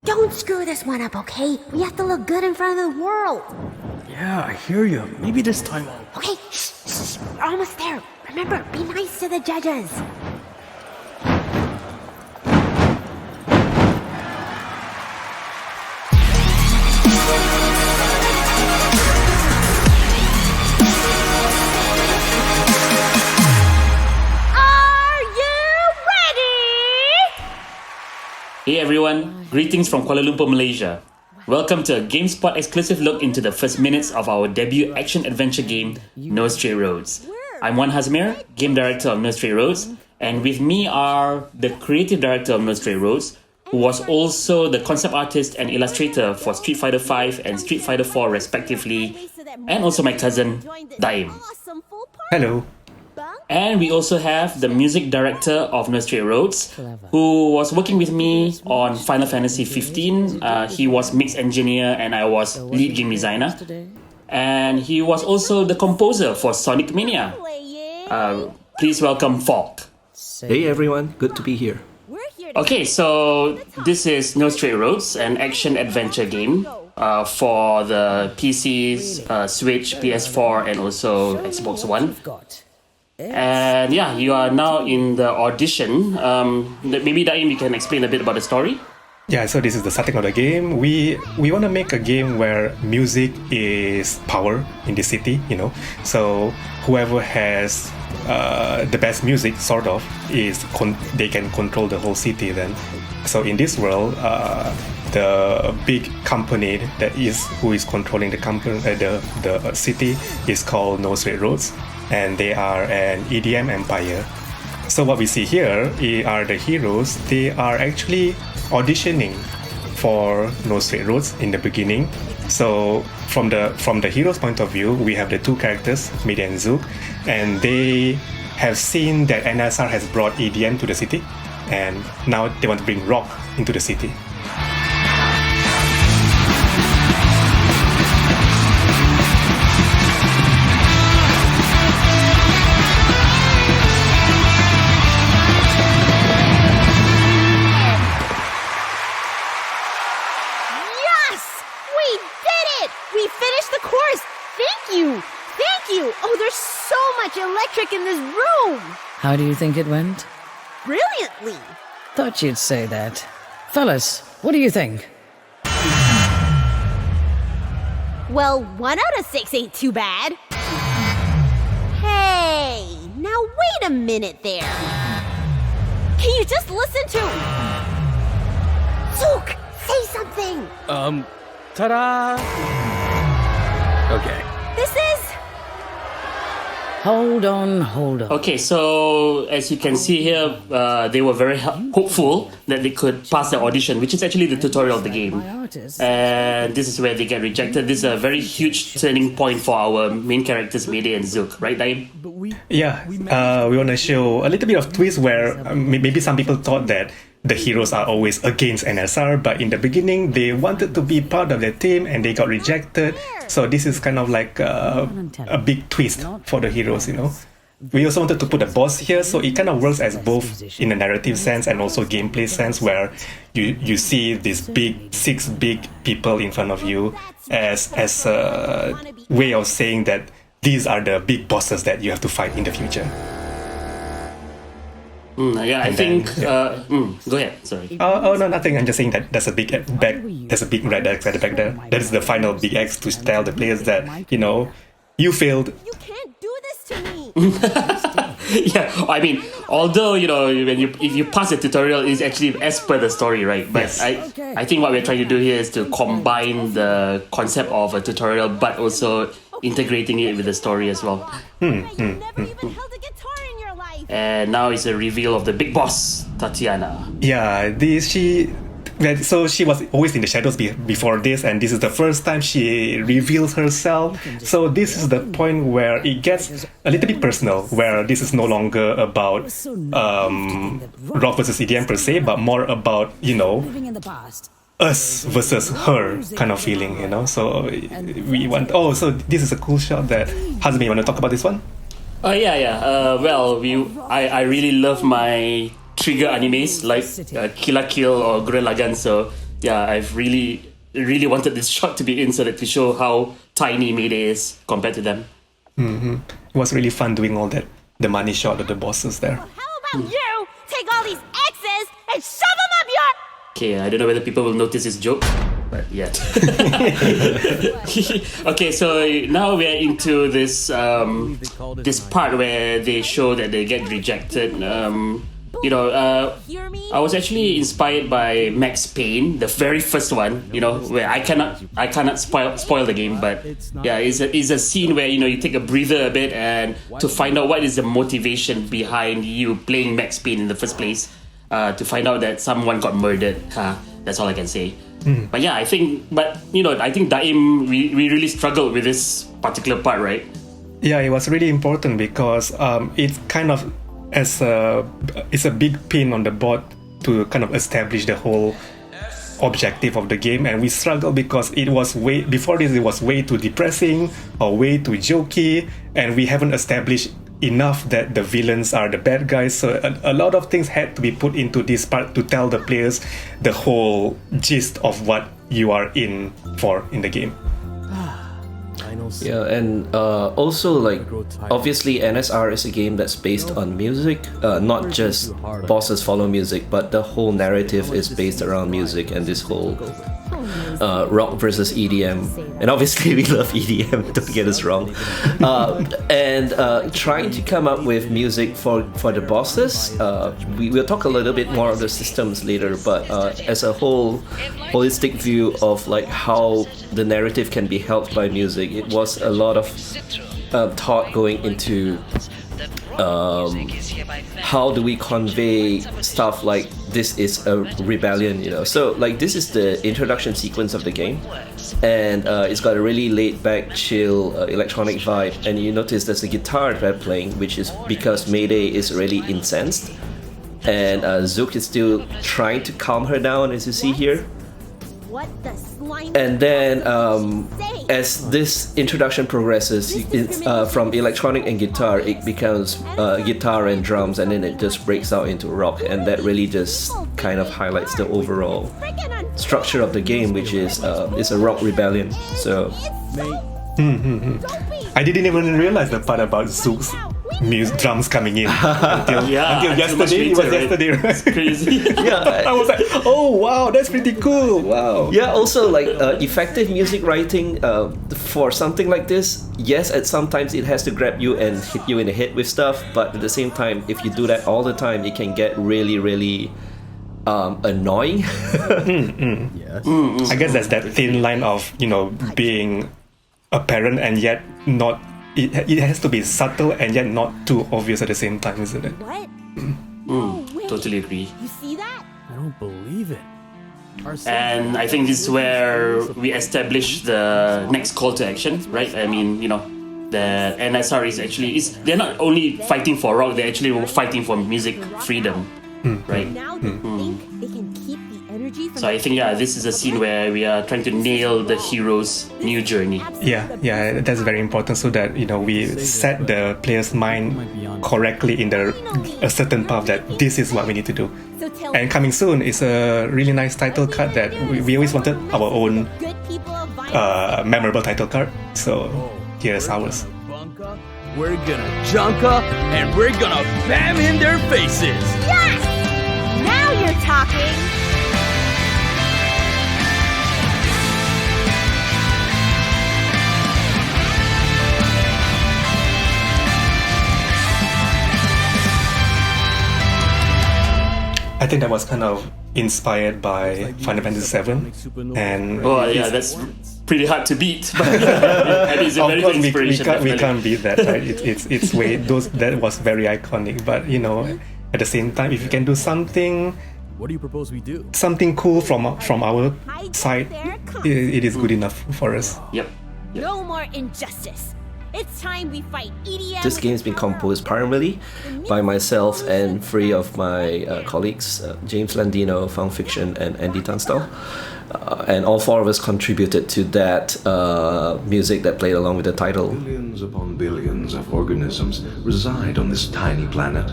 Don't screw this one up, okay? We have to look good in front of the world. Yeah, I hear you. Maybe this time I'll... Okay, shh, we're almost there. Remember, be nice to the judges. Hey everyone, greetings from Kuala Lumpur, Malaysia. Welcome to a GameSpot exclusive look into the first minutes of our debut action-adventure game, No Straight Roads. I'm Wan Hazmir, Game Director of No Straight Roads, and with me are the Creative Director of No Straight Roads, who was also the concept artist and illustrator for Street Fighter V and Street Fighter IV respectively, and also my cousin, Daim. Hello. And we also have the music director of No Straight Roads, who was working with me on Final Fantasy 15. He was mix engineer and I was lead game designer. And he was also the composer for Sonic Mania. Please welcome Falk. Hey everyone, good to be here. Okay, so this is No Straight Roads, an action-adventure game for the PCs, Switch, PS4 and also Xbox One. And yeah, you are now in the audition. Maybe Daim, you can explain a bit about the story. Yeah, so this is the starting of the game. We want to make a game where music is power in the city, you know. So whoever has the best music, sort of, they can control the whole city then. So in this world, the big company who is controlling the city is called No Straight Roads. And they are an EDM empire. So what we see here are the heroes. They are actually auditioning for No Straight Roads in the beginning. So from the hero's point of view, we have the two characters, Midi and Zook, and they have seen that NSR has brought EDM to the city, and now they want to bring rock into the city. Oh, there's so much electric in this room! How do you think it went? Brilliantly! Thought you'd say that. Fellas, what do you think? Well, 1 out of 6 ain't too bad. Hey, now wait a minute there. Can you just listen to... Zook, say something! Ta-da! Okay. This is... Hold on. Okay, so as you can see here, they were very hopeful that they could pass the audition, which is actually the tutorial of the game. And this is where they get rejected. This is a very huge turning point for our main characters, Mayday and Zook, right, Daim? Yeah, we want to show a little bit of twist where maybe some people thought that the heroes are always against NSR, but in the beginning they wanted to be part of the team and they got rejected. So this is kind of like a big twist for the heroes, you know. We also wanted to put a boss here, so it kind of works as both in a narrative sense and also gameplay sense, where you see these six big people in front of you as a way of saying that these are the big bosses that you have to fight in the future. Yeah, I think. Go ahead. Sorry. Oh no, nothing. I'm just saying that there's a big red X at the back there. That is the final big X to tell the players that, you know, you failed. You can't do this to me! Yeah, I mean, although, you know, if you pass the tutorial, it's actually as per the story, right? But yes. I think what we're trying to do here is to combine the concept of a tutorial, but also integrating it with the story as well. Never even held a guitar in your life! And now it's a reveal of the big boss, Tatiana. Yeah, so she was always in the shadows before this, and this is the first time she reveals herself. So this is the point where it gets a little bit personal, where this is no longer about rock versus EDM per se, but more about, you know, us versus her kind of feeling, you know. So we want... Oh, so this is a cool shot that... Hazmi, you want to talk about this one? I really love my trigger animes like Kill la Kill or Gurren Lagann, so yeah, I've really wanted this shot to be inserted to show how tiny Mayday is compared to them. It was really fun doing all that, the money shot of the bosses there. How about you take all these X's and shove them up your... Okay, I don't know whether people will notice this joke, but yeah. Okay, so now we're into this this part where they show that they get rejected. I was actually inspired by Max Payne, the very first one. Where I cannot spoil the game, but yeah, it's a scene where you take a breather a bit and to find out what is the motivation behind you playing Max Payne in the first place. To find out that someone got murdered. That's all I can say. But yeah, I think Daim, we really struggled with this particular part, right? Yeah, it was really important because it's kind of it's a big pin on the board to kind of establish the whole objective of the game, and we struggled because it was way too depressing or way too jokey, and we haven't established enough that the villains are the bad guys. So a lot of things had to be put into this part to tell the players the whole gist of what you are in for in the game. Yeah, and also obviously NSR is a game that's based on music, not just bosses follow music, but the whole narrative is based around music and this whole rock versus EDM. And obviously we love EDM, don't get us wrong. And trying to come up with music for the bosses, we'll talk a little bit more of the systems later, but as a whole holistic view of how the narrative can be helped by music, it was a lot of thought going into how do we convey stuff like this is a rebellion, So this is the introduction sequence of the game, and it's got a really laid back, chill electronic vibe, and you notice there's a guitar they're playing, which is because Mayday is really incensed, and Zook is still trying to calm her down, as you see here. What the slime... And then as this introduction progresses, from electronic and guitar, it becomes guitar and drums, and then it just breaks out into rock, and that really just kind of highlights the overall structure of the game, which is it's a rock rebellion. So I didn't even realize the part about Zook's drums coming in until yesterday. It was yesterday, right? It's crazy. yeah, I was like, oh wow, that's pretty cool. Wow. Yeah, also effective music writing for something like this, yes, at sometimes it has to grab you and hit you in the head with stuff, but at the same time, if you do that all the time, it can get really, really annoying. Yes. I guess that's that thin line of being apparent and yet not. It has to be subtle and yet not too obvious at the same time, isn't it? What? Wait. Totally agree. You see that? I don't believe it. And I think this is where we establish the next call to action, right? I mean, the NSR is actually they're not only fighting for rock, they're actually fighting for music freedom, right? Now they think they can keep the energy from... So I think this is a scene where we are trying to nail the hero's new journey. Yeah, that's very important, so that we set the player's mind correctly in a certain path that this is what we need to do. And coming soon is a really nice title card that we always wanted our own memorable title card. So here's ours. We're gonna junka and we're gonna bam in their faces. Yes! Now you're talking! I think that was kind of inspired by Final Fantasy VII, and that's pretty hard to beat. That is a very good inspiration. We can't beat that, right? It's way that was very iconic. But at the same time, if you can do something, what do you propose we do? Something cool from our side, it is good enough for us. Yep. No more injustice. It's time we fight EDM. This game's been composed primarily by myself and three of my colleagues, James Landino, Found Fiction, and Andy Tunstall. And all four of us contributed to that music that played along with the title. Billions upon billions of organisms reside on this tiny planet.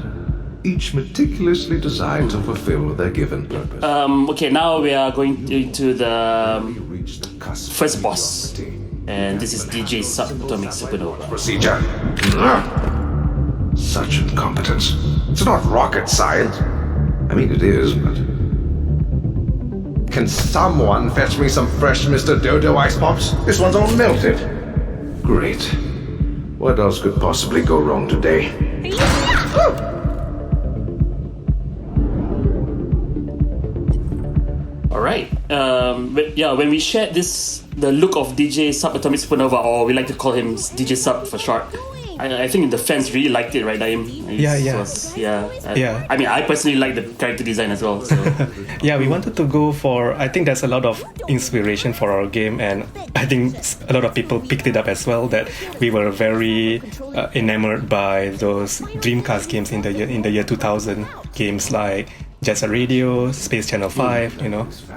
each meticulously designed to fulfill their given purpose. Okay, now we are going into the Reach the cusp first of boss. reality. And this is DJ Subatomic Supernova. Procedure. Such incompetence. It's not rocket science. I mean, it is, but... Can someone fetch me some fresh Mr. Dodo ice pops? This one's all melted. Great. What else could possibly go wrong today? Alright. But yeah, when we shared the look of DJ Subatomic Supernova, or we like to call him DJ Sub for short, I think the fans really liked it, right, Naeem? Yeah. I mean, I personally like the character design as well. So. Yeah, we wanted to go for, I think there's a lot of inspiration for our game, and I think a lot of people picked it up as well, that we were very enamored by those Dreamcast games in the year 2000, games like Jet Set Radio, Space Channel 5,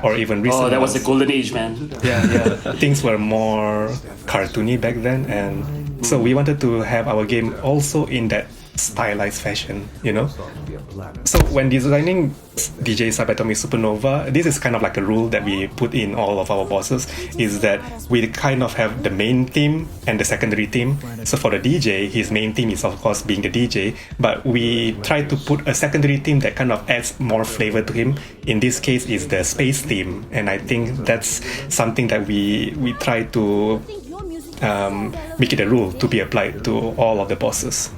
or even recent. Oh, that was the ones. golden age, man. Yeah. Things were more cartoony back then, and so we wanted to have our game also in that stylized fashion, So when designing DJ Subatomic Supernova, this is kind of like a rule that we put in all of our bosses, is that we kind of have the main theme and the secondary theme. So for the DJ, his main theme is of course being the DJ, but we try to put a secondary theme that kind of adds more flavor to him. In this case is the space theme, and I think that's something that we try to make it a rule to be applied to all of the bosses.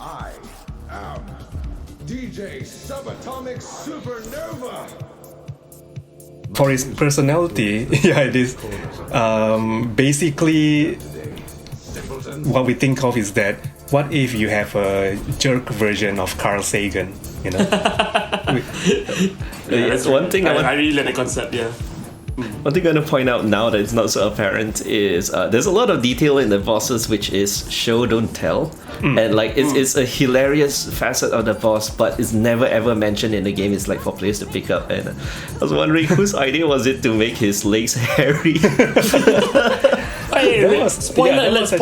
I am DJ Subatomic Supernova. For his personality, it is basically what we think of is that what if you have a jerk version of Carl Sagan, That's one thing I really like the concept, yeah. One thing I'm going to point out now that it's not so apparent is there's a lot of detail in the bosses which is show don't tell, and it's a hilarious facet of the boss, but it's never ever mentioned in the game. It's like for players to pick up, and I was wondering whose idea was it to make his legs hairy. Spoiler alert!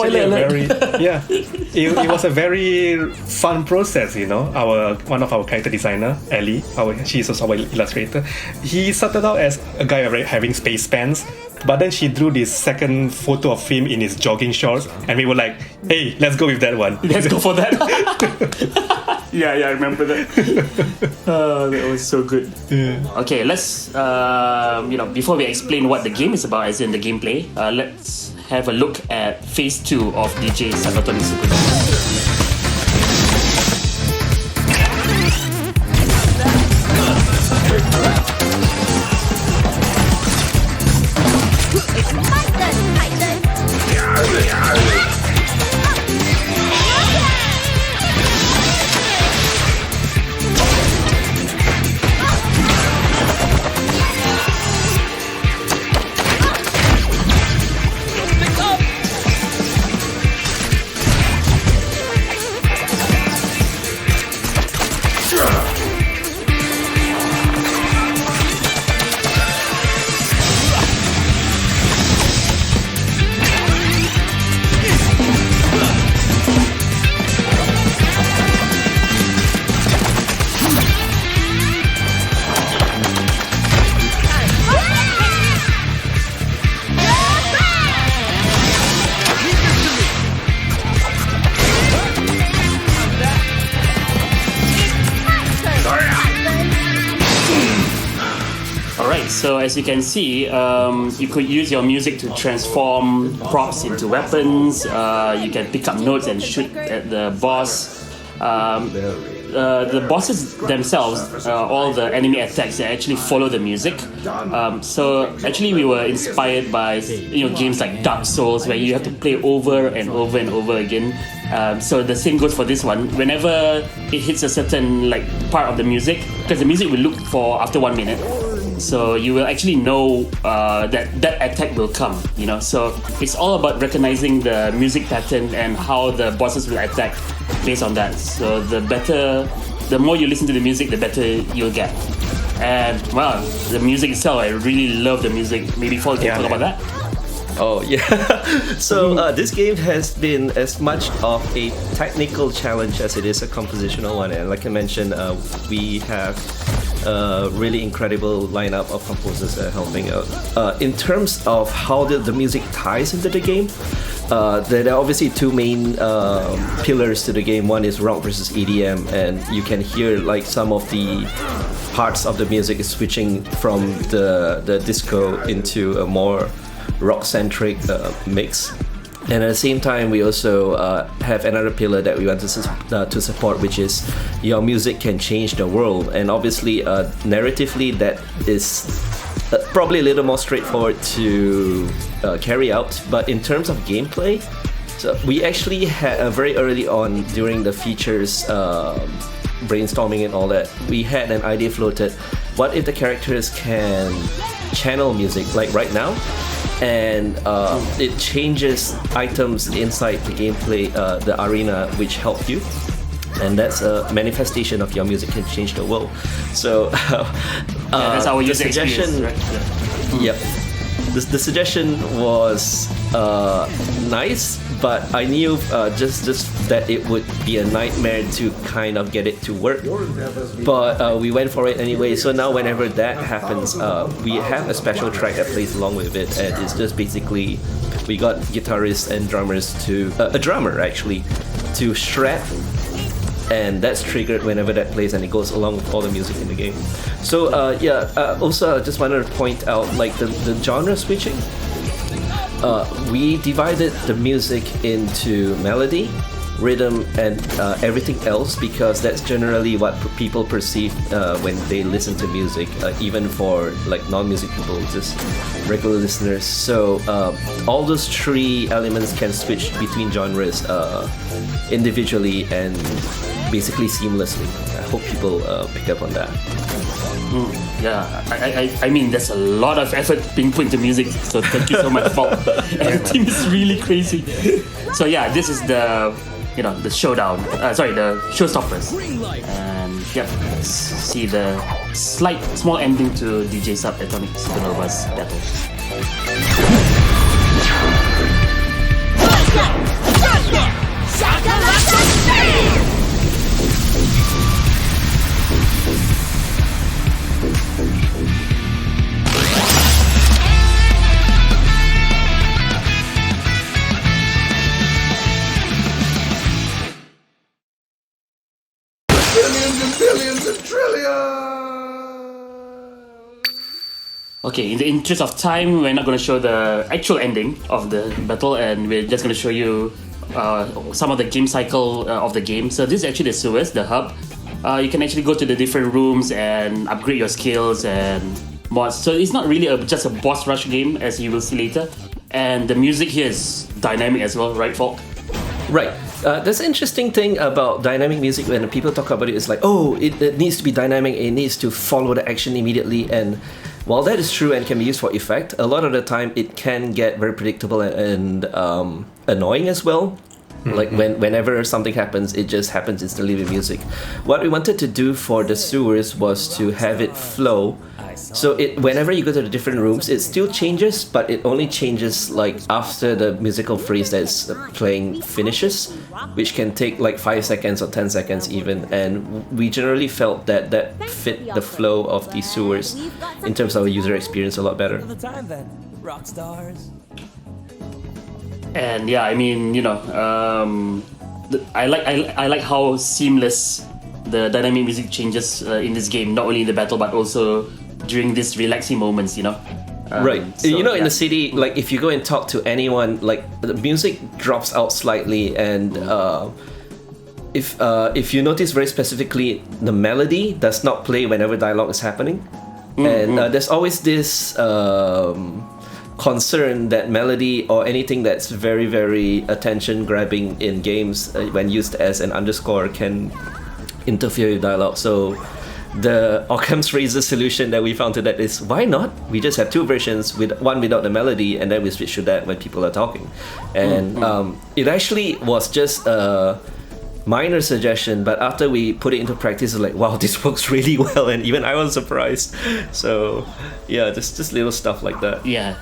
It was a very fun process, one of our character designer, Ellie, she's also our illustrator. He started out as a guy having space pants, but then she drew this second photo of him in his jogging shorts, and we were like, hey, let's go with that one. Let's go for that. Yeah, I remember that. That was so good. Yeah. Okay, let's before we explain what the game is about, as in the gameplay, let's have a look at phase 2 of DJ Subatomic Supernova. So as you can see, you could use your music to transform props into weapons. You can pick up notes and shoot at the boss. The bosses themselves, all the enemy attacks, they actually follow the music. So actually we were inspired by games like Dark Souls, where you have to play over and over and over again. So the same goes for this one. Whenever it hits a certain part of the music, because the music will loop for after 1 minute, so you will actually know that attack will come. So it's all about recognizing the music pattern and how the bosses will attack based on that. So the more you listen to the music, the better you'll get. And the music itself, I really love the music. Maybe before we can talk about that. Oh yeah. So this game has been as much of a technical challenge as it is a compositional one, and like I mentioned, we have a really incredible lineup of composers that are helping out. In terms of how the music ties into the game, there are obviously two main pillars to the game. One is rock versus EDM, and you can hear like some of the parts of the music is switching from the disco into a more rock-centric mix. And at the same time, we also have another pillar that we want to support, which is your music can change the world. And obviously, narratively, that is probably a little more straightforward to carry out. But in terms of gameplay, so we actually had very early on during the features brainstorming and all that, we had an idea floated. What if the characters can channel music like right now? And it changes items inside the gameplay, the arena, which help you. And that's a manifestation of your music can change the world. So that's our the user suggestion, experience, right? Yep. The suggestion was nice, but I knew just that it would be a nightmare to kind of get it to work. But we went for it anyway. So now whenever that happens, we have a special track that plays along with it, and it's just basically we got guitarists and drummers to a drummer actually to shred. And that's triggered whenever that plays, and it goes along with all the music in the game. So also I just wanted to point out like the genre switching. We divided the music into melody, rhythm, and everything else, because that's generally what people perceive when they listen to music, even for like non-music people, just regular listeners. So all those three elements can switch between genres individually and basically seamlessly. I hope people pick up on that. Yeah, I mean, there's a lot of effort being put into music, so thank you so much, Paul. And the team is really crazy. So yeah, this is the showdown. The showstoppers. And yeah, let's see the small ending to DJ Subatomic Supernova's battle. Billions and trillions! Okay, in the interest of time, we're not going to show the actual ending of the battle, and we're just going to show you some of the game cycle of the game. So this is actually the sewers, the hub. You can actually go to the different rooms and upgrade your skills and mods. So it's not really just a boss rush game, as you will see later. And the music here is dynamic as well, right, Falk? Right. That's an interesting thing about dynamic music. When people talk about it, it's like, oh, it needs to be dynamic, it needs to follow the action immediately. And while that is true and can be used for effect, a lot of the time it can get very predictable and annoying as well. Mm-hmm. Like whenever something happens, it just happens instantly with music. What we wanted to do for the sewers was to have it flow. So whenever you go to the different rooms, it still changes, but it only changes like after the musical phrase that's playing finishes, which can take like 5 seconds or 10 seconds even. And we generally felt that fit the flow of the sewers in terms of our user experience a lot better. Rock stars. And yeah, I mean, I like how seamless the dynamic music changes in this game, not only in the battle but also during these relaxing moments, Right. So, in the city, like if you go and talk to anyone, like the music drops out slightly, and if you notice very specifically, the melody does not play whenever dialogue is happening, and there's always this concern that melody or anything that's very, very attention grabbing in games when used as an underscore can interfere with dialogue. So the Occam's razor solution that we found to that is, why not? We just have two versions, with one without the melody, and then we switch to that when people are talking. And it actually was just minor suggestion, but after we put it into practice, it's like, wow, this works really well, and even I was surprised. So yeah, just little stuff like that. Yeah,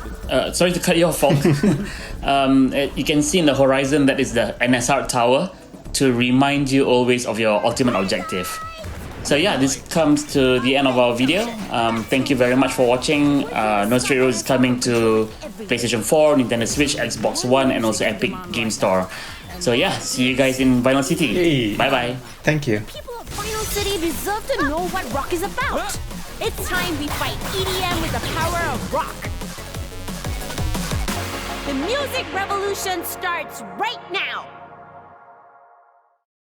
sorry to cut you off, Falk. You can see in the horizon that is the NSR tower to remind you always of your ultimate objective. So yeah, this comes to the end of our video. Thank you very much for watching. No Straight Roads is coming to PlayStation 4, Nintendo Switch, Xbox One, and also Epic Game Store. So yeah, see you guys in Vinyl City. Hey. Bye bye. Thank you. People of Vinyl City deserve to know what rock is about. It's time we fight EDM with the power of rock. The music revolution starts right now.